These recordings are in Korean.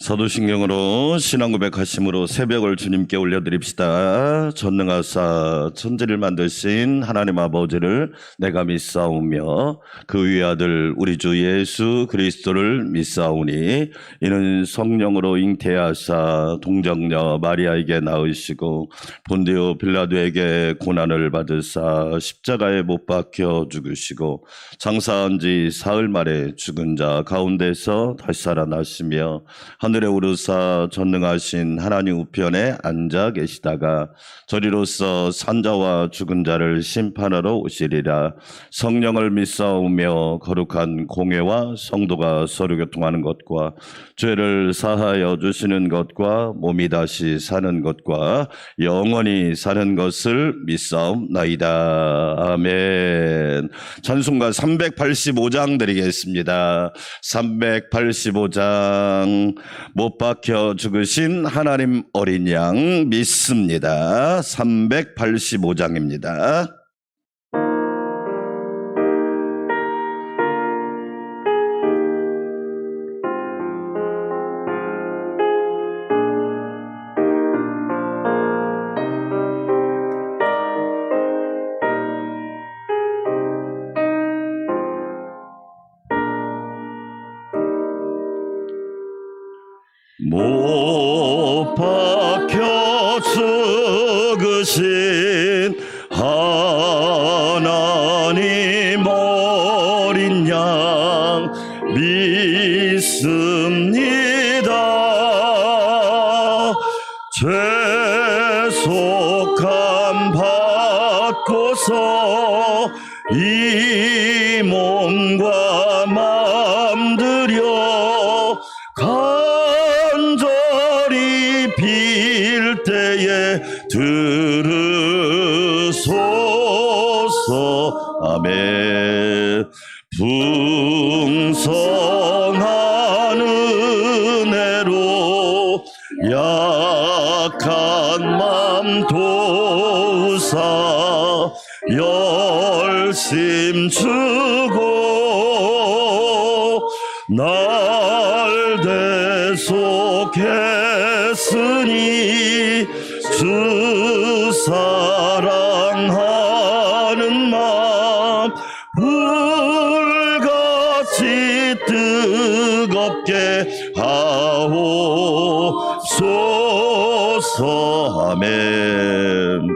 사도신경으로 신앙 고백하심으로 새벽을 주님께 올려드립시다. 전능하사 천지를 만드신 하나님 아버지를 내가 믿사오며 그 위의 아들 우리 주 예수 그리스도를 믿사오니 이는 성령으로 잉태하사 동정녀 마리아에게 낳으시고 본디오 빌라도에게 고난을 받으사 십자가에 못 박혀 죽으시고 장사한 지 사흘 만에 죽은 자 가운데서 다시 살아나시며 하늘에 오르사 전능하신 하나님 우편에 앉아 계시다가 저리로서 산자와 죽은 자를 심판하러 오시리라. 성령을 믿사오며 거룩한 공회와 성도가 서로 교통하는 것과 죄를 사하여 주시는 것과 몸이 다시 사는 것과 영원히 사는 것을 믿사옵나이다. 아멘. 찬송가 385장 드리겠습니다. 385장 못 박혀 죽으신 하나님 어린 양 믿습니다. 385장입니다. 못 박혀 죽으신 하나님 어린 양 믿습니다. 죄속함 받고서 이 몸과 맘 들여 간절히 빌 때에 들으소서. 아멘. 풍성한 은혜로 약한 맘 도우사 열심 주고 날 대속했으니 주 사랑하는 마음 불같이 뜨겁게 하옵소서. 아멘.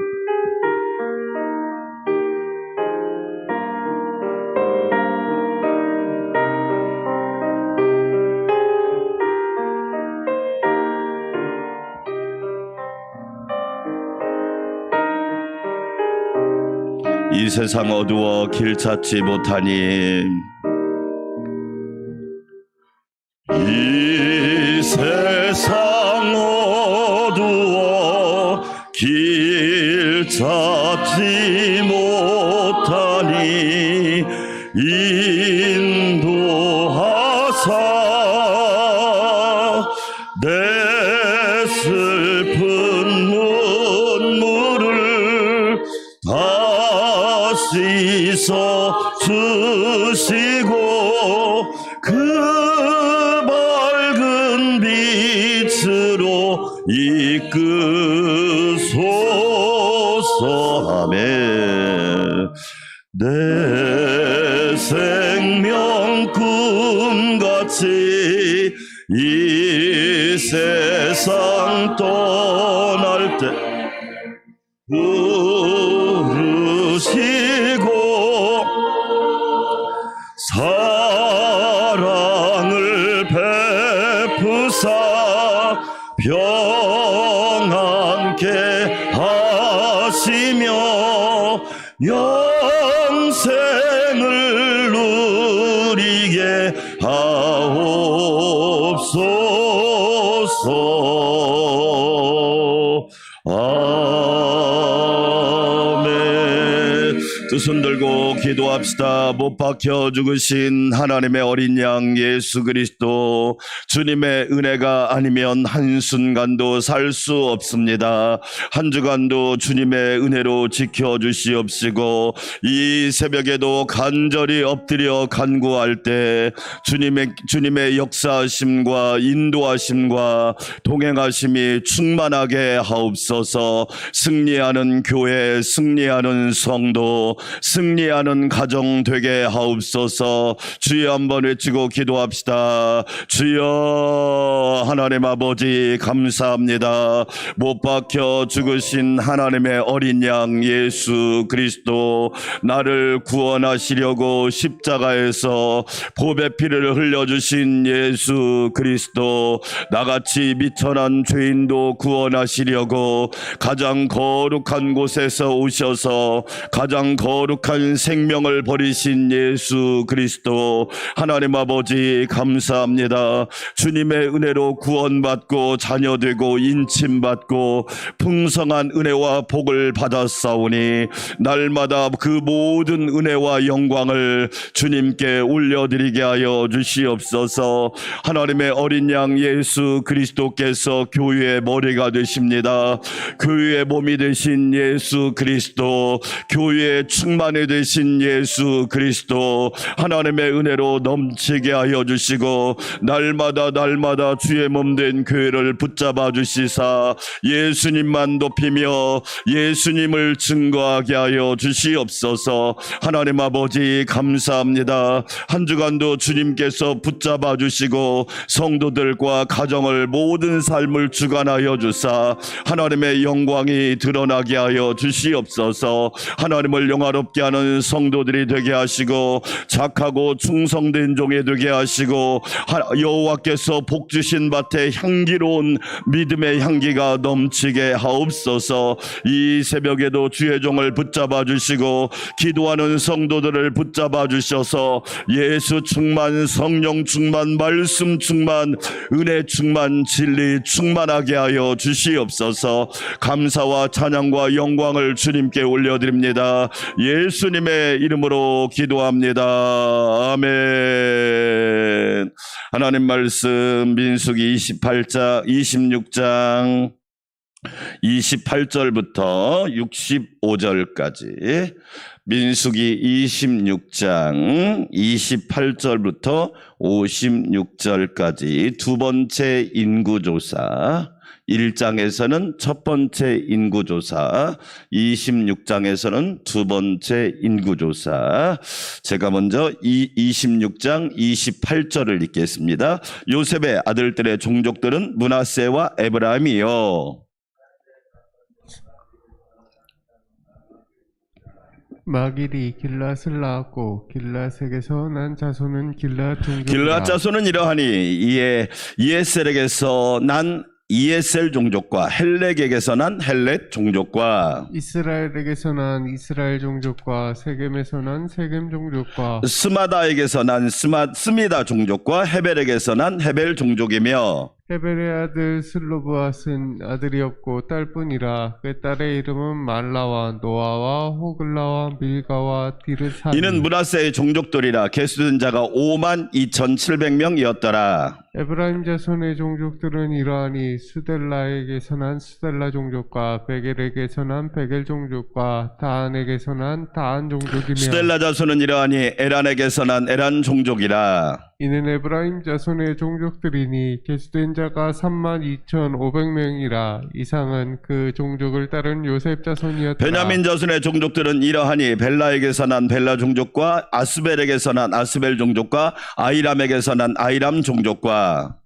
이 세상 어두워 길 찾지 못하니 이 세상 어두워 길 찾지 못하니 인도하사 내 슬픈 눈물을 씻어 주시고 그 밝은 빛으로 이끄소서. 아멘. 내 생명 꿈같이 이 세상 떠날 때 부르시고 사랑을 베푸사 평안케 하시며 영생을 누리게 하옵소서. 아멘. 두 손 들고 기도합시다. 못 박혀 죽으신 하나님의 어린 양 예수 그리스도, 주님의 은혜가 아니면 한순간도 살 수 없습니다. 한 주간도 주님의 은혜로 지켜주시옵시고, 이 새벽에도 간절히 엎드려 간구할 때 주님의 역사하심과 인도하심과 동행하심이 충만하게 하옵소서. 승리하는 교회, 승리하는 성도, 승리하는 가정 되게 하옵소서. 주여 한번 외치고 기도합시다. 주여, 하나님 아버지 감사합니다. 못 박혀 죽으신 하나님의 어린 양 예수 그리스도, 나를 구원하시려고 십자가에서 보배 피를 흘려주신 예수 그리스도, 나같이 미천한 죄인도 구원하시려고 가장 거룩한 곳에서 오셔서 가장 거룩한 생명을 버리신 예수 그리스도, 하나님 아버지 감사합니다. 주님의 은혜로 구원받고 자녀되고 인침받고 풍성한 은혜와 복을 받았사오니, 날마다 그 모든 은혜와 영광을 주님께 올려드리게 하여 주시옵소서. 하나님의 어린 양 예수 그리스도께서 교회의 머리가 되십니다. 교회의 몸이 되신 예수 그리스도, 교회의 충만이 되신 예수 그리스도, 하나님의 은혜로 넘치게 하여 주시고, 날마다 주의 몸된 교회를 붙잡아 주시사 예수님만 높이며 예수님을 증거하게 하여 주시옵소서. 하나님 아버지 감사합니다. 한 주간도 주님께서 붙잡아 주시고 성도들과 가정을, 모든 삶을 주관하여 주사 하나님의 영광이 드러나게 하여 주시옵소서. 하나님을 영화롭게 하는 성도들이 되게 하시고 착하고 충성된 종이 되게 하시고, 여호와께서 복 주신 밭에 향기로운 믿음의 향기가 넘치게 하옵소서. 이 새벽에도 주의 종을 붙잡아 주시고 기도하는 성도들을 붙잡아 주셔서 예수 충만, 성령 충만, 말씀 충만, 은혜 충만, 진리 충만하게 하여 주시옵소서. 감사와 찬양과 영광을 주님께 올려드립니다. 예수님의 이름으로 기도합니다. 아멘. 하나님 말씀 민수기 26장 28절부터 65절까지, 민수기 26장 28절부터 56절까지 두 번째 인구조사, 1장에서는 첫 번째 인구조사, 26장에서는 두 번째 인구조사. 제가 먼저 26장 28절을 읽겠습니다. 요셉의 아들들의 종족들은 므낫세와 에브라임이요. 마길이 길앗을 낳았고 길앗에게서 난 자손은 길앗 종족이다. 길앗 자손은 이러하니, 이에셀에게서 난 이에셀 종족과 헬렉에게서 난 헬렉 종족과 이스라엘에게서 난 이스라엘 종족과 세겜에서 난 세겜 종족과 스마다에게서 난 스미다 종족과 헤벨에게서 난 헤벨 종족이며, 헤벨의 아들 슬로브앗은 아들이 없고 딸뿐이라. 그 딸의 이름은 말라와 노아와 호글라와 밀가와 디르사니. 이는 므낫세의 종족들이라. 계수된 자가 52,700명이었더라. 에브라임 자손의 종족들은 이러하니, 수델라에게서 난 수델라 종족과 베겔에게서 난 베겔 종족과 다한에게서 난 다한 종족이며, 수델라 자손은 이러하니 에란에게서 난 에란 종족이라. 이는 에브라임 자손의 종족들이니 계수된 자가 32,500명이라. 이상은 그 종족을 따른 요셉 자손이었더라. 베냐민 자손의 종족들은 이러하니, 벨라에게서 난 벨라 종족과 아스벨에게서 난 아스벨 종족과 아이람에게서 난 아이람 종족과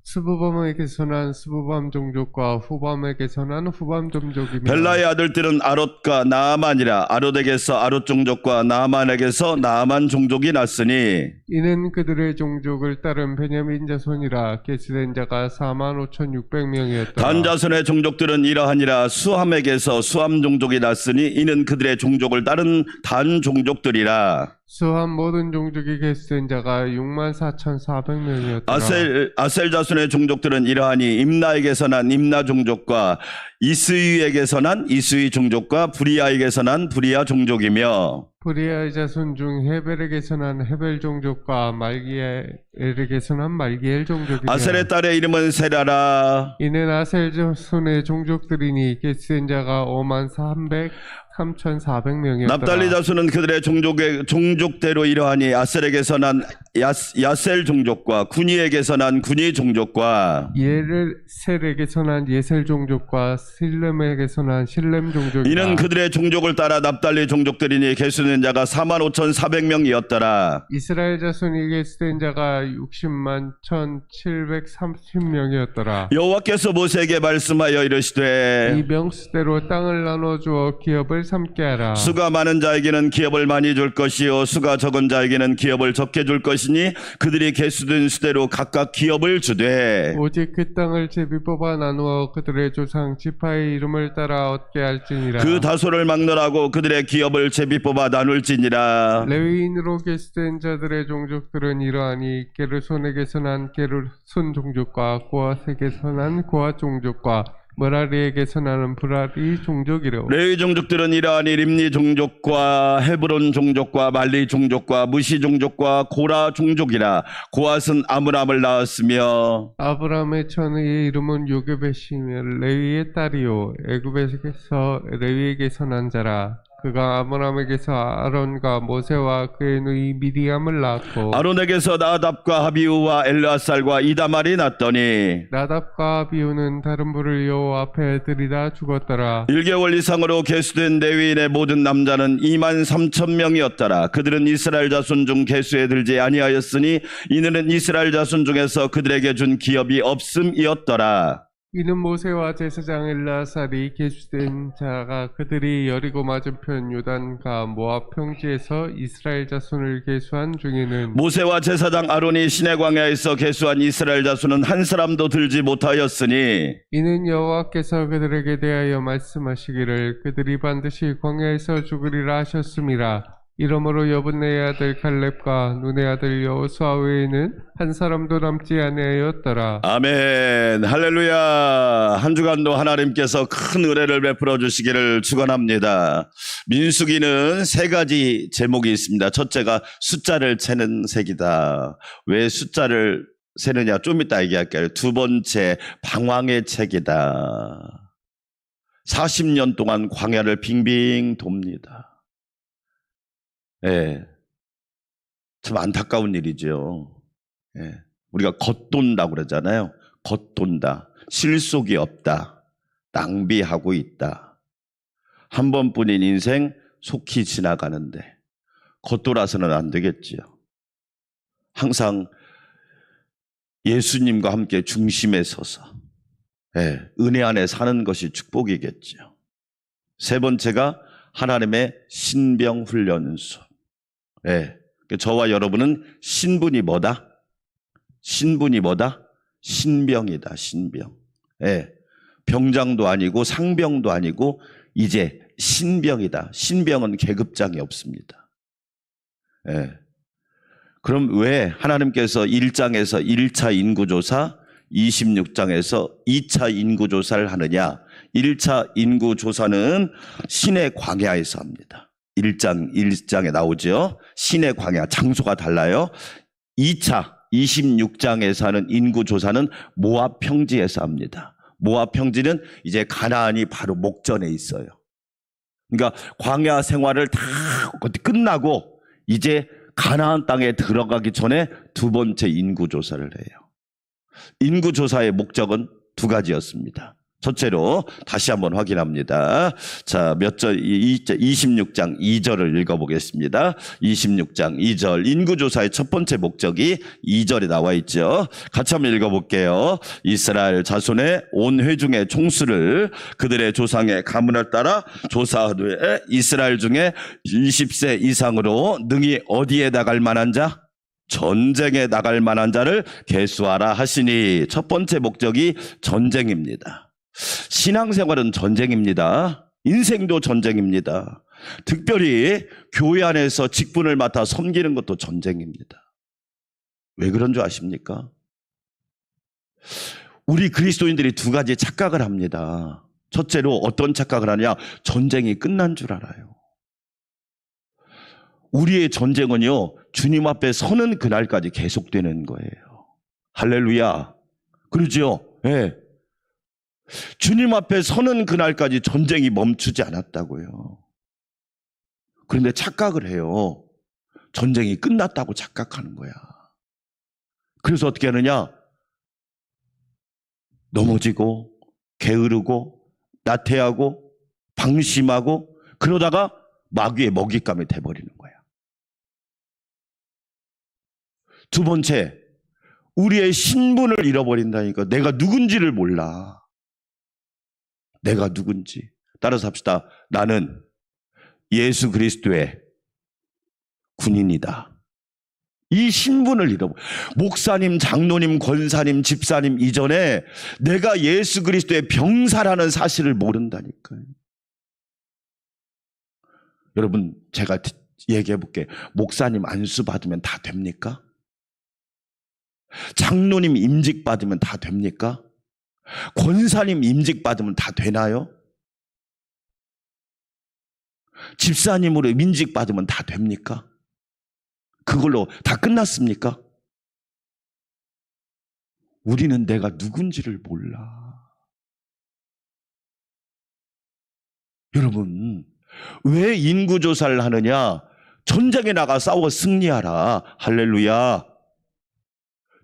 스부밤에게서 난 스부밤 종족과 후밤에게서 난 후밤 종족이며, 벨라의 아들들은 아롯과 나아만이라. 아롯에게서 아롯 종족과 나아만에게서 나아만 종족이 났으니, 이는 그들의 종족을 따른 베냐민 자손이라. 계수된 자가 45,600명이었더라. 단 자손의 종족들은 이러하니라. 수함에게서 수함 종족이 났으니, 이는 그들의 종족을 따른 단 종족들이라. 수한 모든 종족이 계수된 자가 64,400명이었더라. 아셀 자손의 종족들은 이러하니 임나에게서 난 임나 종족과 이스위에게서 난 이스위 종족과 부리아에게서 난 부리아 종족이며 브리아의 자손 중 헤벨에게서 난 헤벨 종족과 말기엘에게서 난 말기엘 종족이며 아셀의 딸의 이름은 세라라. 이는 아셀 자손의 종족들이니 계수된 자가 53,400명이었더라. 납달리 자손은 그들의 종족대로 이러하니 아셀에게서 난 야셀 종족과 군이에게서 난 군이 종족과 예셀에게서 난 예셀 종족과 실렘에게서 난 실렘 종족이라. 이는 그들의 종족을 따라 납달리 종족들이니 계수된 자가 45,400명이었더라. 이스라엘 자손이 계수된 자가 601,730명이었더라. 여호와께서 모세에게 말씀하여 이르시되 이 명수대로 땅을 나눠주어 기업을 삼게 하라. 수가 많은 자에게는 기업을 많이 줄 것이요 수가 적은 자에게는 기업을 적게 줄 것이니 그들이 계수된 수대로 각각 기업을 주되 오직 그 땅을 제비 뽑아 나누어 그들의 조상 지파의 이름을 따라 얻게 할지니라. 그 다소를 막론하고 그들의 기업을 제비 뽑아 나눌지니라. 레위인으로 계수된 자들의 종족들은 이러하니 게르손에게서 난 게르손 종족과 고핫에게서 난 고핫 종족과 머라리에게서 나는 브라리 종족이로. 레위 종족들은 이러하니 림니 종족과 헤브론 종족과 말리 종족과 무시 종족과 고라 종족이라. 고핫은 아므람을 낳았으며 아브라함의 처느의 이름은 요게벳이며 레위의 딸이요 애굽에서 레위에게서 난 자라. 그가 아브라함에게서 아론과 모세와 그의 누이 미디암을 낳았고 아론에게서 나답과 하비우와 엘르아살과 이다말이 났더니 나답과 아비후는 다른 불을 여호와 앞에 들이다 죽었더라. 1개월 이상으로 계수된 레위인의 모든 남자는 23,000명이었더라. 그들은 이스라엘 자손 중 계수에 들지 아니하였으니 이는 이스라엘 자손 중에서 그들에게 준 기업이 없음이었더라. 이는 모세와 제사장 엘르아살이 계수된 자가 그들이 여리고 맞은편 요단과 모압 평지에서 이스라엘 자손을 계수한 중에는 모세와 제사장 아론이 시내 광야에서 계수한 이스라엘 자손은 한 사람도 들지 못하였으니 이는 여호와께서 그들에게 대하여 말씀하시기를 그들이 반드시 광야에서 죽으리라 하셨음이라. 이러므로 여분네의 아들 갈렙과 눈의 아들 여호수아 외에는 한 사람도 남지 아니하였더라. 아멘. 할렐루야. 한 주간도 하나님께서 큰 은혜를 베풀어 주시기를 축원합니다. 민수기는 세 가지 제목이 있습니다. 첫째가 숫자를 세는 책이다. 왜 숫자를 세느냐 좀 이따 얘기할게요. 두 번째 방황의 책이다. 40년 동안 광야를 빙빙 돕니다. 예, 참 안타까운 일이죠. 예, 우리가 겉돈다고 그러잖아요. 겉돈다. 실속이 없다. 낭비하고 있다. 한 번뿐인 인생 속히 지나가는데 겉돌아서는 안 되겠지요. 항상 예수님과 함께 중심에 서서 은혜 안에 사는 것이 축복이겠지요. 세 번째가 하나님의 신병훈련소. 저와 여러분은 신분이 뭐다? 신분이 뭐다? 신병이다. 신병. 병장도 아니고 상병도 아니고 이제 신병이다. 신병은 계급장이 없습니다. 그럼 왜 하나님께서 1장에서 1차 인구조사, 26장에서 2차 인구조사를 하느냐? 1차 인구조사는 신의 광야에서 합니다. 1장에 나오죠. 신의 광야, 장소가 달라요. 2차 26장에서 하는 인구조사는 모압 평지에서 합니다. 모압 평지는 이제 가나안이 바로 목전에 있어요. 그러니까 광야 생활을 다 끝나고 이제 가나안 땅에 들어가기 전에 두 번째 인구조사를 해요. 인구조사의 목적은 두 가지였습니다. 첫째로 다시 한번 확인합니다. 자, 몇 절, 26장 2절을 읽어보겠습니다. 26장 2절 인구조사의 첫 번째 목적이 2절에 나와 있죠. 같이 한번 읽어볼게요. 이스라엘 자손의 온 회중의 총수를 그들의 조상의 가문을 따라 조사하되 이스라엘 중에 20세 이상으로 능히 어디에 나갈 만한 자? 전쟁에 나갈 만한 자를 계수하라 하시니 첫 번째 목적이 전쟁입니다. 신앙생활은 전쟁입니다. 인생도 전쟁입니다. 특별히 교회 안에서 직분을 맡아 섬기는 것도 전쟁입니다. 왜 그런 줄 아십니까? 우리 그리스도인들이 두 가지 착각을 합니다. 첫째로 어떤 착각을 하냐? 전쟁이 끝난 줄 알아요. 우리의 전쟁은요, 주님 앞에 서는 그날까지 계속되는 거예요. 할렐루야. 그러죠? 예. 주님 앞에 서는 그날까지 전쟁이 멈추지 않았다고요. 그런데 착각을 해요. 전쟁이 끝났다고 착각하는 거야. 그래서 어떻게 하느냐? 넘어지고 게으르고 나태하고 방심하고 그러다가 마귀의 먹잇감이 돼버리는 거야. 두 번째, 우리의 신분을 잃어버린다니까. 내가 누군지를 몰라. 내가 누군지. 따라서 합시다. 나는 예수 그리스도의 군인이다. 이 신분을 잃어버려. 목사님, 장로님, 권사님, 집사님 이전에 내가 예수 그리스도의 병사라는 사실을 모른다니까요. 여러분, 제가 얘기해 볼게요. 목사님 안수 받으면 다 됩니까? 장로님 임직 받으면 다 됩니까? 권사님 임직 받으면 다 되나요? 집사님으로 임직 받으면 다 됩니까? 그걸로 다 끝났습니까? 우리는 내가 누군지를 몰라. 여러분, 왜 인구조사를 하느냐? 전쟁에 나가 싸워 승리하라. 할렐루야.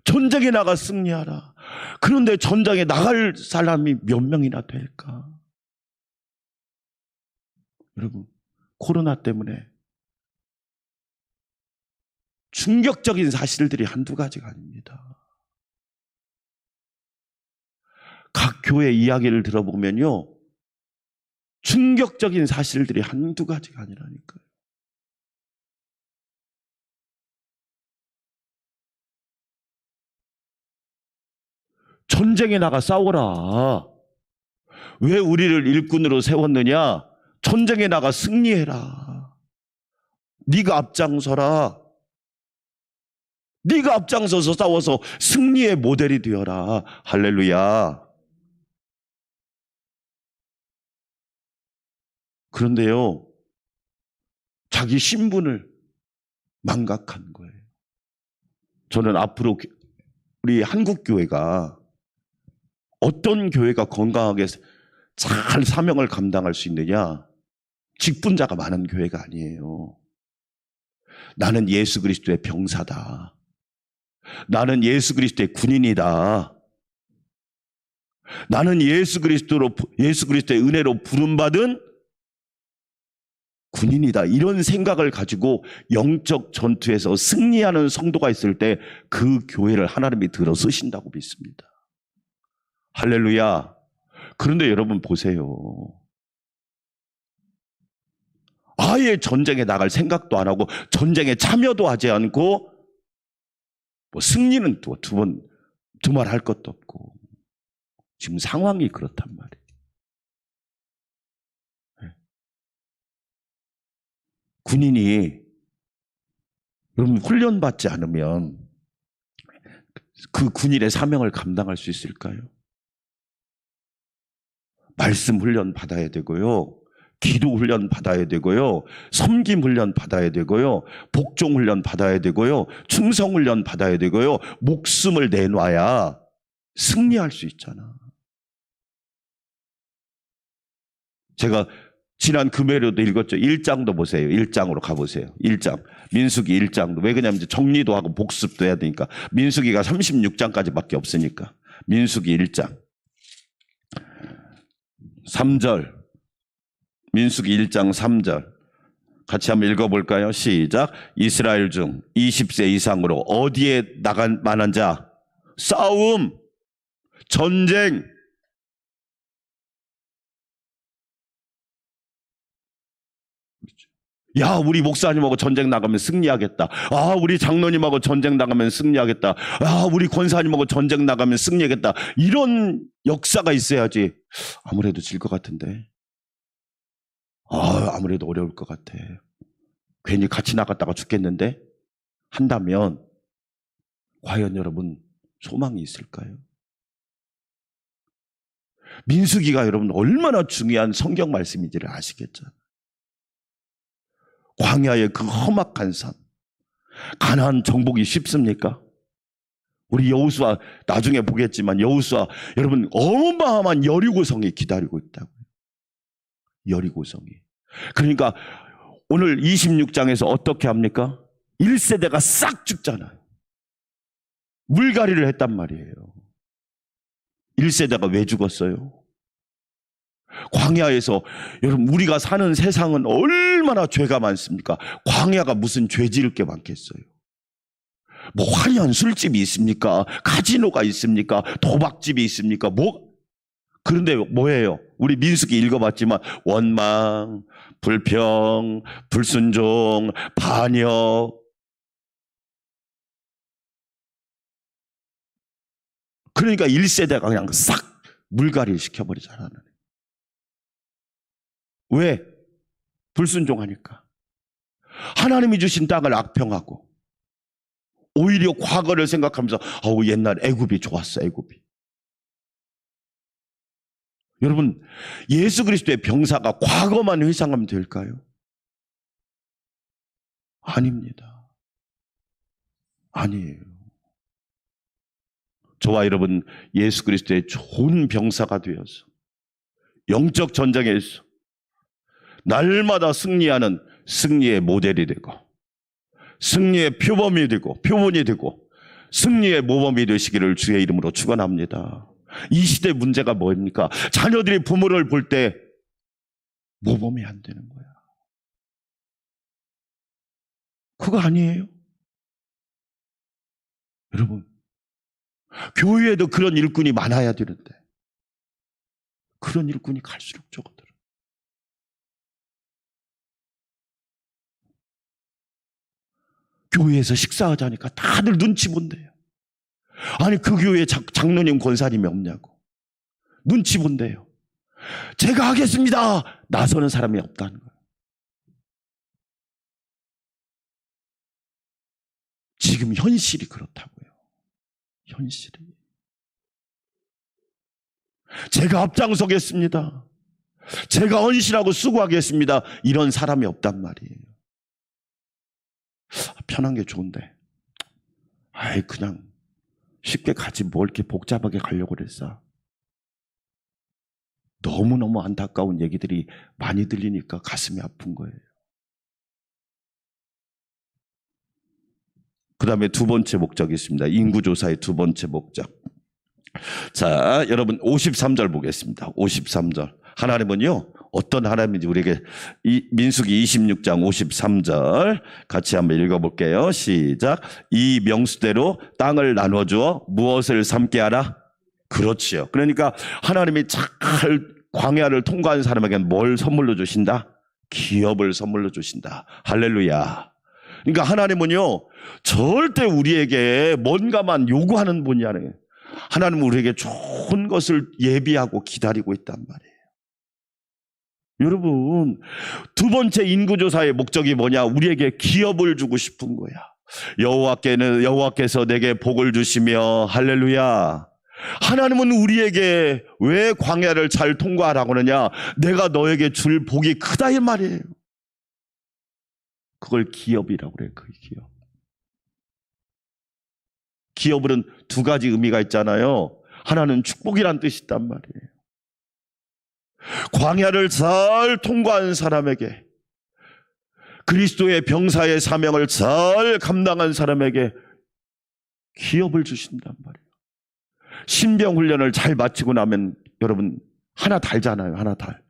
전쟁에 나가 승리하라. 그런데 전장에 나갈 사람이 몇 명이나 될까? 여러분, 코로나 때문에 충격적인 사실들이 한두 가지가 아닙니다. 각 교회 이야기를 들어보면요, 충격적인 사실들이 한두 가지가 아니라니까요. 전쟁에 나가 싸워라. 왜 우리를 일꾼으로 세웠느냐? 전쟁에 나가 승리해라. 네가 앞장서라. 네가 앞장서서 싸워서 승리의 모델이 되어라. 할렐루야. 그런데요, 자기 신분을 망각한 거예요. 저는 앞으로 우리 한국교회가 어떤 교회가 건강하게 잘 사명을 감당할 수 있느냐? 직분자가 많은 교회가 아니에요. 나는 예수 그리스도의 병사다. 나는 예수 그리스도의 군인이다. 나는 예수 그리스도의 은혜로 부름받은 군인이다. 이런 생각을 가지고 영적 전투에서 승리하는 성도가 있을 때 그 교회를 하나님이 들어 쓰신다고 믿습니다. 할렐루야. 그런데 여러분 보세요. 아예 전쟁에 나갈 생각도 안 하고 전쟁에 참여도 하지 않고 뭐 승리는 두말 할 것도 없고 지금 상황이 그렇단 말이에요. 군인이 여러분 훈련받지 않으면 그 군인의 사명을 감당할 수 있을까요? 말씀 훈련 받아야 되고요. 기도 훈련 받아야 되고요. 섬김 훈련 받아야 되고요. 복종 훈련 받아야 되고요. 충성 훈련 받아야 되고요. 목숨을 내놔야 승리할 수 있잖아. 제가 지난 금요일에도 읽었죠. 1장도 보세요. 1장으로 가보세요. 1장. 민수기 1장도. 왜 그러냐면 이제 정리도 하고 복습도 해야 되니까. 민수기가 36장까지밖에 없으니까. 민수기 1장. 3절. 민수기 1장 3절. 같이 한번 읽어볼까요? 시작. 이스라엘 중 20세 이상으로 어디에 나갈 만한 자? 싸움, 전쟁. 야, 우리 목사님하고 전쟁 나가면 승리하겠다. 아, 우리 장로님하고 전쟁 나가면 승리하겠다. 아, 우리 권사님하고 전쟁 나가면 승리하겠다. 이런 역사가 있어야지. 아무래도 질 것 같은데. 아무래도 어려울 것 같아. 괜히 같이 나갔다가 죽겠는데 한다면 과연 여러분 소망이 있을까요? 민수기가 여러분 얼마나 중요한 성경 말씀인지를 아시겠죠? 광야의 그 험악한 삶, 가나안 정복이 쉽습니까? 우리 여호수아 나중에 보겠지만 여호수아 여러분 어마어마한 여리고성이 기다리고 있다고요. 여리고성이. 그러니까 오늘 26장에서 어떻게 합니까? 1세대가 싹 죽잖아요. 물갈이를 했단 말이에요. 1세대가 왜 죽었어요? 광야에서 여러분 우리가 사는 세상은 얼마나 죄가 많습니까? 광야가 무슨 죄 지을 게 많겠어요? 뭐 화려한 술집이 있습니까? 카지노가 있습니까? 도박집이 있습니까? 그런데 뭐예요? 우리 민수기 읽어봤지만 원망, 불평, 불순종, 반역. 그러니까 1세대가 그냥 싹 물갈이를 시켜버리잖아요. 왜? 불순종하니까. 하나님이 주신 땅을 악평하고 오히려 과거를 생각하면서 옛날 애굽이 좋았어, 애굽이. 여러분, 예수 그리스도의 병사가 과거만 회상하면 될까요? 아닙니다. 아니에요. 저와 여러분 예수 그리스도의 좋은 병사가 되어서 영적 전쟁에서 날마다 승리하는 승리의 모델이 되고 승리의 표본이 되고 승리의 모범이 되시기를 주의 이름으로 축원합니다. 이 시대 문제가 뭡니까? 자녀들이 부모를 볼 때 모범이 안 되는 거야. 그거 아니에요? 여러분, 교회에도 그런 일꾼이 많아야 되는데 그런 일꾼이 갈수록 적어들어. 교회에서 식사하자니까 다들 눈치 본대요. 아니 그 교회에 장로님 권사님이 없냐고. 눈치 본대요. 제가 하겠습니다. 나서는 사람이 없다는 거예요. 지금 현실이 그렇다고요. 현실이. 제가 앞장서겠습니다. 제가 헌신하고 수고하겠습니다. 이런 사람이 없단 말이에요. 편한 게 좋은데 그냥 쉽게 가지 뭘 이렇게 복잡하게 가려고 그랬어. 너무너무 안타까운 얘기들이 많이 들리니까 가슴이 아픈 거예요. 그 다음에 두 번째 목적이 있습니다. 인구조사의 두 번째 목적. 자, 여러분 53절 보겠습니다. 53절. 하나님은요 어떤 하나님인지 우리에게 민수기 26장 53절 같이 한번 읽어볼게요. 시작. 이 명수대로 땅을 나눠주어 무엇을 삼게 하라? 그렇지요. 그러니까 하나님이 잘 광야를 통과한 사람에게는 뭘 선물로 주신다? 기업을 선물로 주신다. 할렐루야. 그러니까 하나님은요 절대 우리에게 뭔가만 요구하는 분이 아니에요. 하나님은 우리에게 좋은 것을 예비하고 기다리고 있단 말이에요. 여러분, 두 번째 인구조사의 목적이 뭐냐? 우리에게 기업을 주고 싶은 거야. 여호와께서 내게 복을 주시며 할렐루야. 하나님은 우리에게 왜 광야를 잘 통과하라고 하느냐? 내가 너에게 줄 복이 크다 이 말이에요. 그걸 기업이라고 그래요. 그 기업. 기업은 두 가지 의미가 있잖아요. 하나는 축복이란 뜻이 있단 말이에요. 광야를 잘 통과한 사람에게, 그리스도의 병사의 사명을 잘 감당한 사람에게 기업을 주신단 말이에요. 신병 훈련을 잘 마치고 나면 여러분 하나 달잖아요. 하나 달.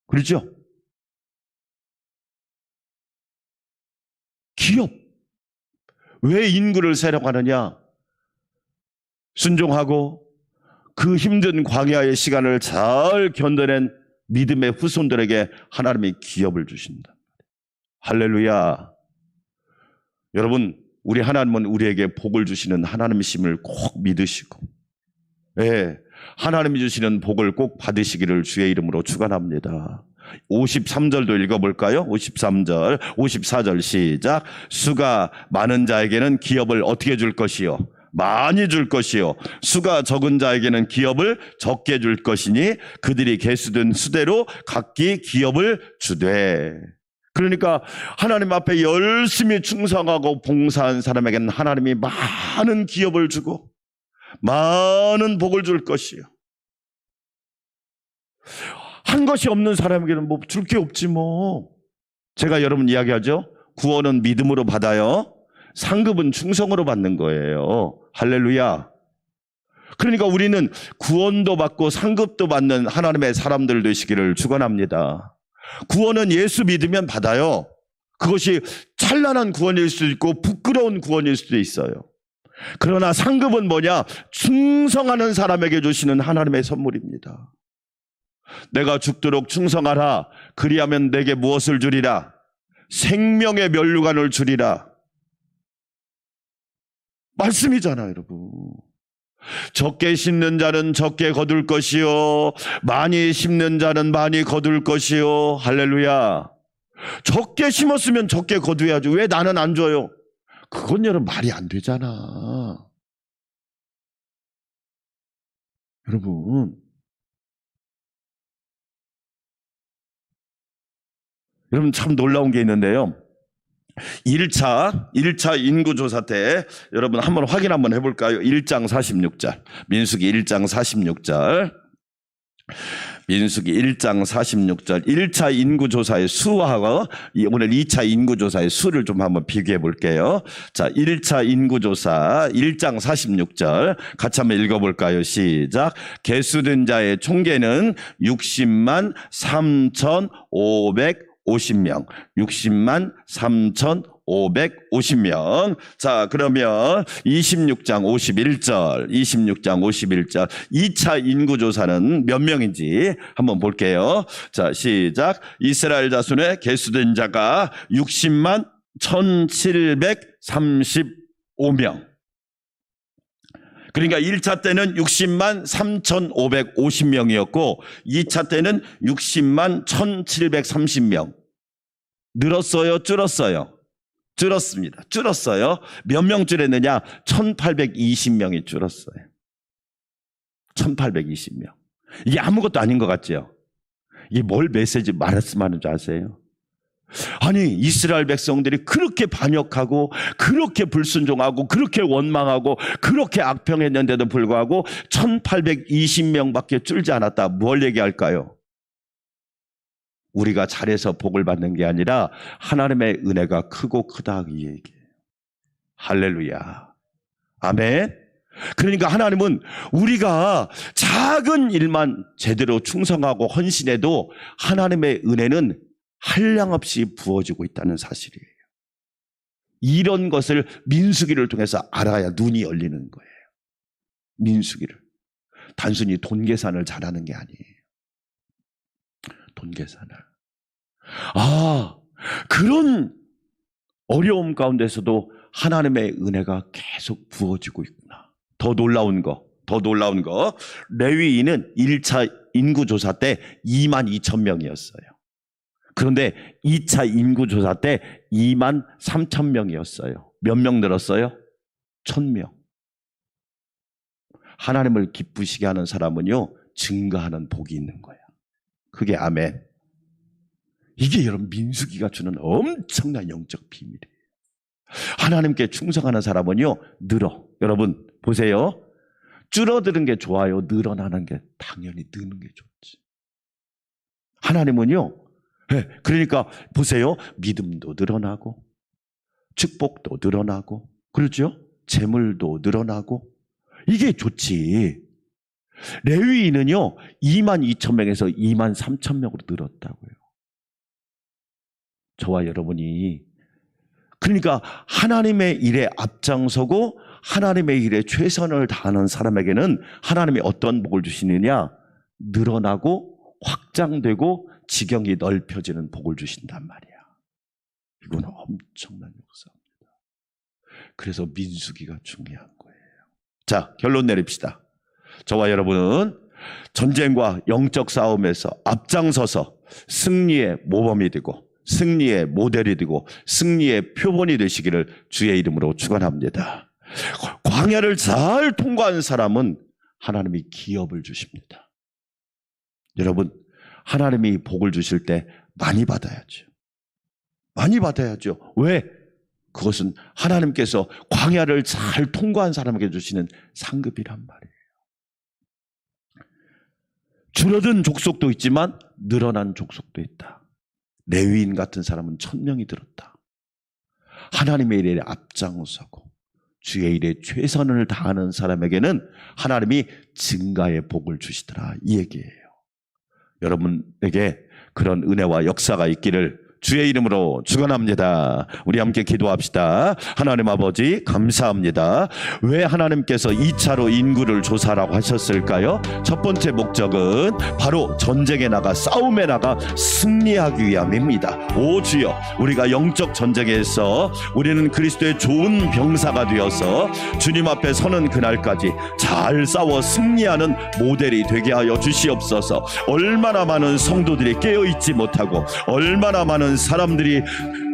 그렇죠? 기업. 왜 인구를 세려고 하느냐? 순종하고 그 힘든 광야의 시간을 잘 견뎌낸 믿음의 후손들에게 하나님이 기업을 주신다. 할렐루야. 여러분, 우리 하나님은 우리에게 복을 주시는 하나님이심을 꼭 믿으시고, 하나님이 주시는 복을 꼭 받으시기를 주의 이름으로 축원합니다. 53절도 읽어볼까요? 53절, 54절 시작. 수가 많은 자에게는 기업을 어떻게 줄 것이요? 많이 줄 것이요. 수가 적은 자에게는 기업을 적게 줄 것이니 그들이 계수된 수대로 각기 기업을 주되. 그러니까 하나님 앞에 열심히 충성하고 봉사한 사람에게는 하나님이 많은 기업을 주고 많은 복을 줄 것이요. 한 것이 없는 사람에게는 뭐 줄 게 없지 뭐. 제가 여러분 이야기하죠. 구원은 믿음으로 받아요. 상급은 충성으로 받는 거예요. 할렐루야. 그러니까 우리는 구원도 받고 상급도 받는 하나님의 사람들 되시기를 축원합니다. 구원은 예수 믿으면 받아요. 그것이 찬란한 구원일 수도 있고 부끄러운 구원일 수도 있어요. 그러나 상급은 뭐냐? 충성하는 사람에게 주시는 하나님의 선물입니다. 내가 죽도록 충성하라. 그리하면 내게 무엇을 주리라? 생명의 면류관을 주리라. 말씀이잖아요, 여러분. 적게 심는 자는 적게 거둘 것이요, 많이 심는 자는 많이 거둘 것이요. 할렐루야. 적게 심었으면 적게 거두야죠. 왜 나는 안 줘요? 그건 여러분 말이 안 되잖아. 여러분 참 놀라운 게 있는데요. 1차 인구조사 때 여러분 한번 확인 한번 해볼까요? 1장 46절. 민수기 1장 46절. 민수기 1장 46절. 1차 인구조사의 수하고 오늘 2차 인구조사의 수를 좀 한번 비교해 볼게요. 자, 1차 인구조사 1장 46절 같이 한번 읽어볼까요? 시작. 계수된 자의 총계는 60만 3,550명. 60만 3,550명. 자, 그러면 26장 51절, 2차 인구조사는 몇 명인지 한번 볼게요. 자, 시작. 이스라엘 자손의 계수된 자가 60만 1,735명. 그러니까 1차 때는 60만 3,550명이었고 2차 때는 60만 1,730명. 늘었어요? 줄었어요? 줄었습니다. 줄었어요. 몇 명 줄었느냐? 1,820명이 줄었어요. 1,820명. 이게 아무것도 아닌 것 같죠? 이게 뭘 메시지 말씀하는 줄 아세요? 아니, 이스라엘 백성들이 그렇게 반역하고 그렇게 불순종하고 그렇게 원망하고 그렇게 악평했는데도 불구하고 1,820명밖에 줄지 않았다. 뭘 얘기할까요? 우리가 잘해서 복을 받는 게 아니라 하나님의 은혜가 크고 크다, 이 얘기예요. 할렐루야. 아멘. 그러니까 하나님은 우리가 작은 일만 제대로 충성하고 헌신해도 하나님의 은혜는 한량없이 부어지고 있다는 사실이에요. 이런 것을 민수기를 통해서 알아야 눈이 열리는 거예요. 민수기를. 단순히 돈 계산을 잘하는 게 아니에요. 돈 계산을. 그런 어려움 가운데서도 하나님의 은혜가 계속 부어지고 있구나. 더 놀라운 거. 레위인은 1차 인구조사 때 22,000명이었어요. 그런데 2차 인구조사 때 23,000명이었어요. 몇 명 늘었어요? 1,000명. 하나님을 기쁘시게 하는 사람은요, 증가하는 복이 있는 거야. 그게 아멘. 이게 여러분 민수기가 주는 엄청난 영적 비밀이에요. 하나님께 충성하는 사람은요, 늘어. 여러분 보세요. 줄어드는 게 좋아요? 늘어나는 게 당연히 느는 게 좋지. 하나님은요, 그러니까 보세요. 믿음도 늘어나고 축복도 늘어나고 그렇죠? 재물도 늘어나고 이게 좋지. 레위인은요 22,000명에서 23,000명으로 늘었다고요. 저와 여러분이 그러니까 하나님의 일에 앞장서고 하나님의 일에 최선을 다하는 사람에게는 하나님이 어떤 복을 주시느냐? 늘어나고 확장되고 지경이 넓혀지는 복을 주신단 말이야. 이건 엄청난 역사입니다. 그래서 민수기가 중요한 거예요. 자, 결론 내립시다. 저와 여러분은 전쟁과 영적 싸움에서 앞장서서 승리의 모범이 되고 승리의 모델이 되고 승리의 표본이 되시기를 주의 이름으로 축원합니다. 광야를 잘 통과한 사람은 하나님이 기업을 주십니다. 여러분, 하나님이 복을 주실 때 많이 받아야죠. 많이 받아야죠. 왜? 그것은 하나님께서 광야를 잘 통과한 사람에게 주시는 상급이란 말이에요. 줄어든 족속도 있지만 늘어난 족속도 있다. 레위인 같은 사람은 1000명이 들었다. 하나님의 일에 앞장서고 주의 일에 최선을 다하는 사람에게는 하나님이 증가의 복을 주시더라, 이 얘기예요. 여러분에게 그런 은혜와 역사가 있기를 주의 이름으로 축원합니다. 우리 함께 기도합시다. 하나님 아버지 감사합니다. 왜 하나님께서 2차로 인구를 조사라고 하셨을까요? 첫 번째 목적은 바로 전쟁에 나가 싸움에 나가 승리하기 위함입니다. 오 주여, 우리가 영적 전쟁에서 우리는 그리스도의 좋은 병사가 되어서 주님 앞에 서는 그날까지 잘 싸워 승리하는 모델이 되게 하여 주시옵소서. 얼마나 많은 성도들이 깨어있지 못하고 얼마나 많은 사람들이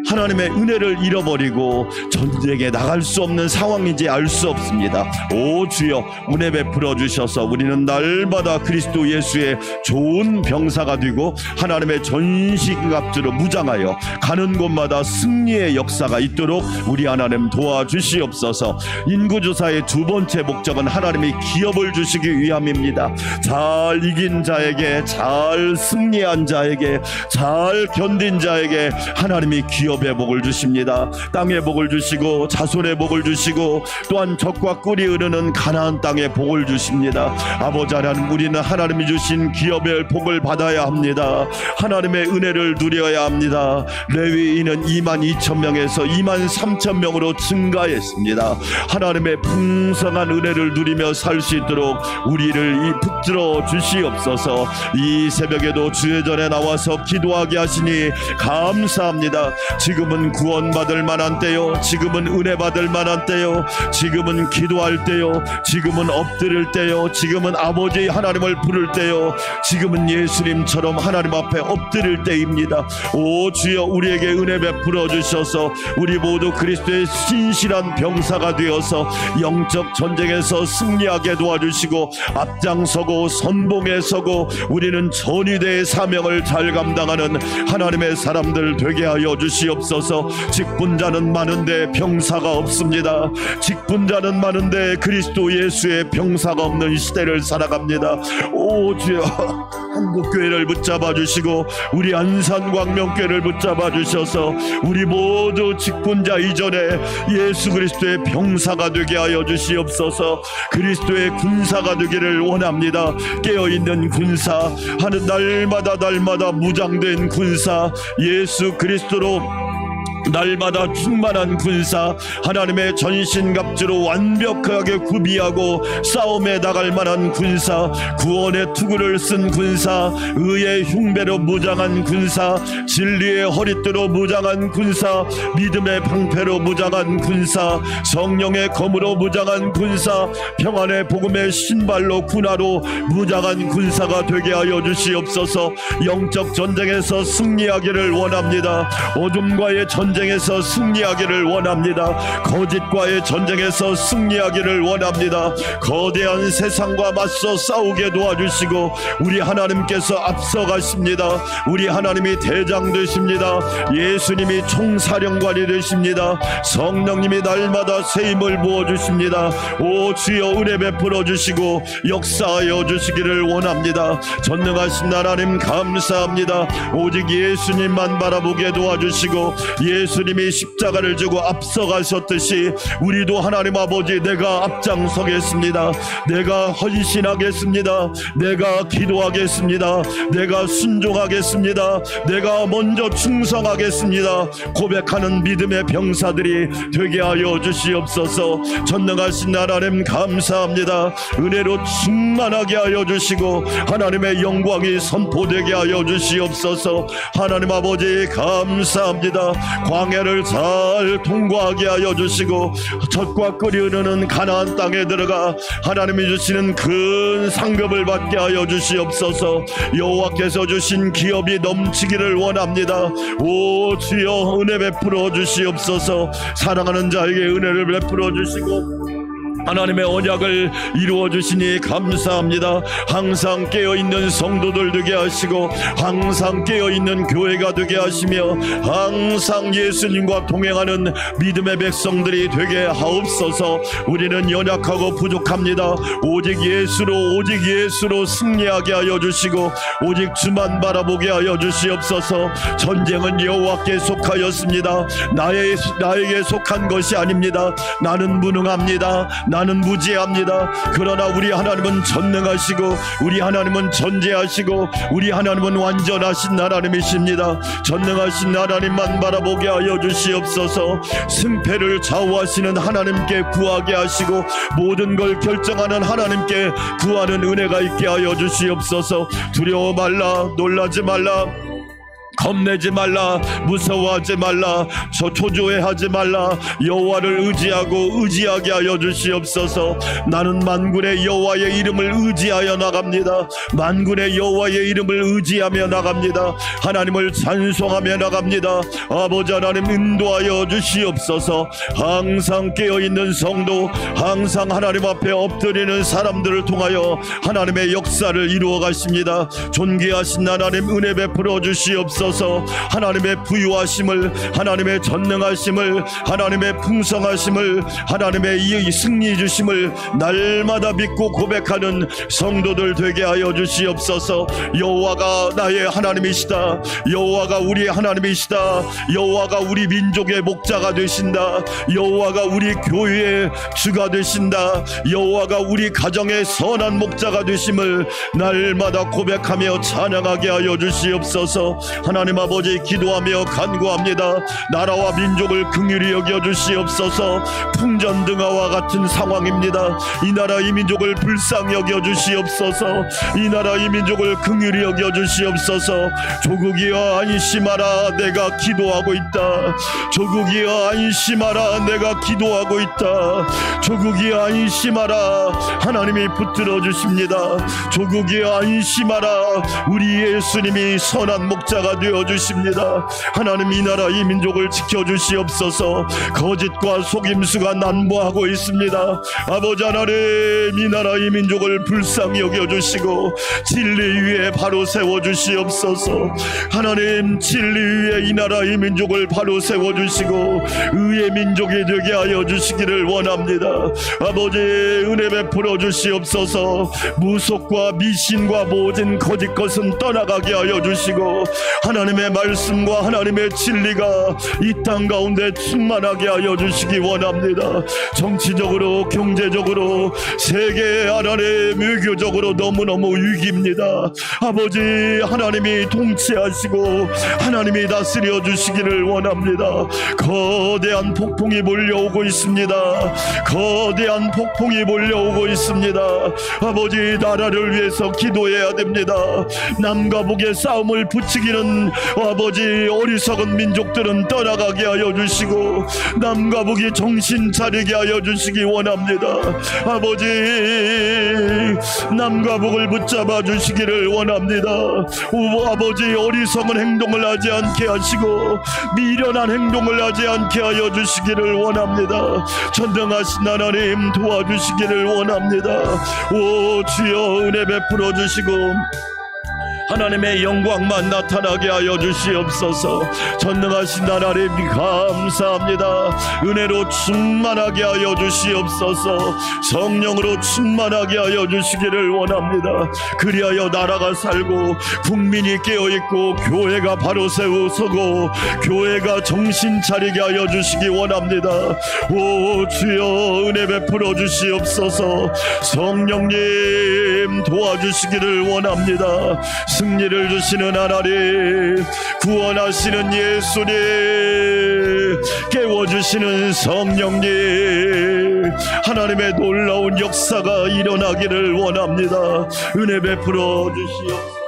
하나님의 은혜를 잃어버리고 전쟁에 나갈 수 없는 상황인지 알 수 없습니다. 오 주여, 은혜 베풀어 주셔서 우리는 날마다 그리스도 예수의 좋은 병사가 되고 하나님의 전신갑주로 무장하여 가는 곳마다 승리의 역사가 있도록 우리 하나님 도와주시옵소서. 인구조사의 두 번째 목적은 하나님이 기업을 주시기 위함입니다. 잘 이긴 자에게, 잘 승리한 자에게, 잘 견딘 자에게 하나님이 기업의 복을 주십니다. 땅의 복을 주시고 자손의 복을 주시고 또한 젖과 꿀이 흐르는 가나안 땅의 복을 주십니다. 아버지 하나님, 우리는 하나님이 주신 기업의 복을 받아야 합니다. 하나님의 은혜를 누려야 합니다. 레위인은 22,000명에서 23,000명으로 증가했습니다. 하나님의 풍성한 은혜를 누리며 살 수 있도록 우리를 붙들어 주시옵소서. 이 새벽에도 주의 전에 나와서 기도하게 하시니 감사합니다. 지금은 구원받을 만한 때요, 지금은 은혜 받을 만한 때요, 지금은 기도할 때요, 지금은 엎드릴 때요, 지금은 아버지 하나님을 부를 때요, 지금은 예수님처럼 하나님 앞에 엎드릴 때입니다. 오 주여, 우리에게 은혜 베풀어 주셔서 우리 모두 그리스도의 신실한 병사가 되어서 영적 전쟁에서 승리하게 도와주시고 앞장서고 선봉에 서고 우리는 전위대의 사명을 잘 감당하는 하나님의 사람들 되게 하여 주시옵소서. 직분자는 많은데 병사가 없습니다. 직분자는 많은데 그리스도 예수의 병사가 없는 시대를 살아갑니다. 오 주여, 한국교회를 붙잡아 주시고 우리 안산광명교회를 붙잡아 주셔서 우리 모두 직분자 이전에 예수 그리스도의 병사가 되게 하여 주시옵소서. 그리스도의 군사가 되기를 원합니다. 깨어있는 군사, 하는 날마다 무장된 군사, 예수 그리스도로 날마다 충만한 군사, 하나님의 전신갑주로 완벽하게 구비하고 싸움에 나갈 만한 군사, 구원의 투구를 쓴 군사, 의의 흉배로 무장한 군사, 진리의 허리띠로 무장한 군사, 믿음의 방패로 무장한 군사, 성령의 검으로 무장한 군사, 평안의 복음의 신발로 군화로 무장한 군사가 되게 하여 주시옵소서. 영적 전쟁에서 승리하기를 원합니다. 어둠과의 전쟁에서 승리하기를 원합니다. 거짓과의 전쟁에서 승리하기를 원합니다. 거대한 세상과 맞서 싸우게 도와주시고 우리 하나님께서 앞서가십니다. 우리 하나님이 대장 되십니다. 예수님이 총사령관이 되십니다. 성령님이 날마다 새 힘을 부어주십니다. 오 주여, 은혜 베풀어 주시고 역사하여 주시기를 원합니다. 전능하신 하나님 감사합니다. 오직 예수님만 바라보게 도와주시고 예수님이 십자가를 지고 앞서가셨듯이 우리도 하나님 아버지, 내가 앞장서겠습니다. 내가 헌신하겠습니다. 내가 기도하겠습니다. 내가 순종하겠습니다. 내가 먼저 충성하겠습니다. 고백하는 믿음의 병사들이 되게 하여 주시옵소서. 전능하신 하나님 감사합니다. 은혜로 충만하게 하여 주시고 하나님의 영광이 선포되게 하여 주시옵소서. 하나님 아버지 감사합니다. 광야를 잘 통과하게 하여 주시고 젖과 꿀이 흐르는 가나안 땅에 들어가 하나님이 주시는 큰 상급을 받게 하여 주시옵소서. 여호와께서 주신 기업이 넘치기를 원합니다. 오 주여 은혜 베풀어 주시옵소서. 사랑하는 자에게 은혜를 베풀어 주시고 하나님의 언약을 이루어 주시니 감사합니다. 항상 깨어있는 성도들 되게 하시고 항상 깨어있는 교회가 되게 하시며 항상 예수님과 동행하는 믿음의 백성들이 되게 하옵소서. 우리는 연약하고 부족합니다. 오직 예수로 승리하게 하여 주시고 오직 주만 바라보게 하여 주시옵소서. 전쟁은 여호와께 속하였습니다. 나에게 속한 것이 아닙니다. 나는 무능합니다. 나는 무지합니다. 그러나 우리 하나님은 전능하시고 우리 하나님은 전지하시고 우리 하나님은 완전하신 하나님이십니다. 전능하신 하나님만 바라보게 하여 주시옵소서. 승패를 좌우하시는 하나님께 구하게 하시고 모든 걸 결정하는 하나님께 구하는 은혜가 있게 하여 주시옵소서. 두려워 말라, 놀라지 말라, 겁내지 말라, 무서워하지 말라, 초조해하지 말라. 여호와를 의지하게 하여 주시옵소서. 나는 만군의 여호와의 이름을 의지하여 나갑니다. 만군의 여호와의 이름을 의지하며 나갑니다. 하나님을 찬송하며 나갑니다. 아버지 하나님 인도하여 주시옵소서. 항상 깨어있는 성도, 항상 하나님 앞에 엎드리는 사람들을 통하여 하나님의 역사를 이루어 가십니다. 존귀하신 하나님 은혜 베풀어 주시옵소서. 하나님의 부유하심을, 하나님의 전능하심을, 하나님의 풍성하심을, 하나님의 이 승리 주심을 날마다 믿고 고백하는 성도들 되게 하여 주시옵소서. 여호와가 나의 하나님이시다. 여호와가 우리의 하나님이시다. 여호와가 우리 민족의 목자가 되신다. 여호와가 우리 교회의 주가 되신다. 여호와가 우리 가정의 선한 목자가 되심을 날마다 고백하며 찬양하게 하여 주시옵소서. 하나님 아버지 기도하며 간구합니다. 나라와 민족을 긍휼히 여겨 주시옵소서. 풍전등화와 같은 상황입니다. 이 나라 이 민족을 불쌍히 여겨 주시옵소서. 이 나라 이 민족을 긍휼히 여겨 주시옵소서. 조국이여 안심하라, 내가 기도하고 있다. 조국이여 안심하라, 내가 기도하고 있다. 조국이여 안심하라, 하나님이 붙들어 주십니다. 조국이여 안심하라, 우리 예수님이 선한 목자가 되어 주십니다. 하나님 이 나라 이 민족을 지켜주시옵소서. 거짓과 속임수가 난무하고 있습니다. 아버지 하나님 이 나라 이 민족을 불쌍히 여겨주시고 진리 위에 바로 세워주시옵소서. 하나님 진리 위에 이 나라 이 민족을 바로 세워주시고 의의 민족이 되게 하여 주시기를 원합니다. 아버지 은혜 베풀어 주시옵소서. 무속과 미신과 모든 거짓 것은 떠나가게 하여 주시고 하나님의 말씀과 하나님의 진리가 이 땅 가운데 충만하게 하여 주시기 원합니다. 정치적으로, 경제적으로, 세계 하나님 외교적으로 너무너무 위기입니다. 아버지 하나님이 통치하시고 하나님이 다스려 주시기를 원합니다. 거대한 폭풍이 몰려오고 있습니다. 거대한 폭풍이 몰려오고 있습니다. 아버지 나라를 위해서 기도해야 됩니다. 남과 북의 싸움을 부추기는 아버지 어리석은 민족들은 떠나가게 하여 주시고 남과 북이 정신 차리게 하여 주시기 원합니다. 아버지 남과 북을 붙잡아 주시기를 원합니다. 아버지 어리석은 행동을 하지 않게 하시고 미련한 행동을 하지 않게 하여 주시기를 원합니다. 전능하신 하나님 도와주시기를 원합니다. 오 주여 은혜 베풀어 주시고 하나님의 영광만 나타나게 하여 주시옵소서. 전능하신 하나님 감사합니다. 은혜로 충만하게 하여 주시옵소서. 성령으로 충만하게 하여 주시기를 원합니다. 그리하여 나라가 살고 국민이 깨어있고 교회가 바로 세우서고 교회가 정신 차리게 하여 주시기 원합니다. 오 주여 은혜 베풀어 주시옵소서. 성령님 도와주시기를 원합니다. 승리를 주시는 하나님, 구원하시는 예수님, 깨워주시는 성령님, 하나님의 놀라운 역사가 일어나기를 원합니다. 은혜 베풀어 주시옵소서.